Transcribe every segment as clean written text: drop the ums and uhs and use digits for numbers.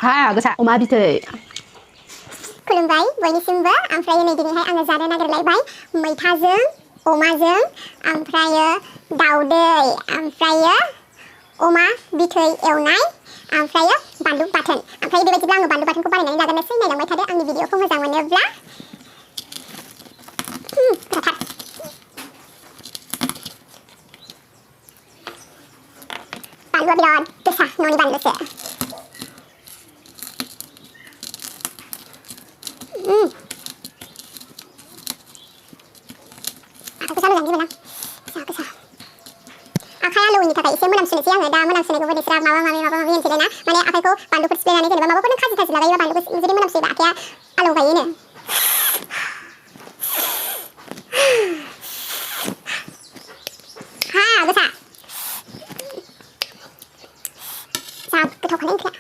गोसा अमा बिथै खुलुमबाय बयनिसिमबो ओमफ्राय नै दिनैहाय आङो जानो नागिरलायबाय मैथाजों अमाजों ओमफ्रायो दाउदै ओमफ्रायो अमा बिथै एवनाय ओमफ्रायो बानलु बाथोन ओमफ्राय बेबायदिब्ला आङो बानलु बाथोनखौ बानायनानै जागारनोसै नायलांबाय थादो आंनि भिडिअखौ मोजां मोनोब्ला गोथाव बानलुआ बिराद गोसा न'नि बानलुसो गोसा मोजां दिबोना गोसा आखाया लौनि थाखाय एसे मोनामसुनोसै आङो दा मोनामसुनायखौबो नोंसोरा माबा माबि होनसैलाय ना माने आखाइखौ बानलुफोर सिफ्लेनानै जेनेबा माबाफोर नों खाजि थाजि लागायोबा बानलुखौ जुदि मोनामसुयोबा आखाया आलौगायोनो गोसा जा गोथावखालै ओंख्रिया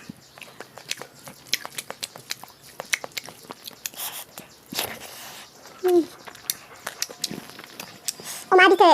अमा बिथै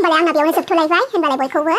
होमबालाय आंना बेयावनो जोबथ'लायबाय होनबालाय बयखौबो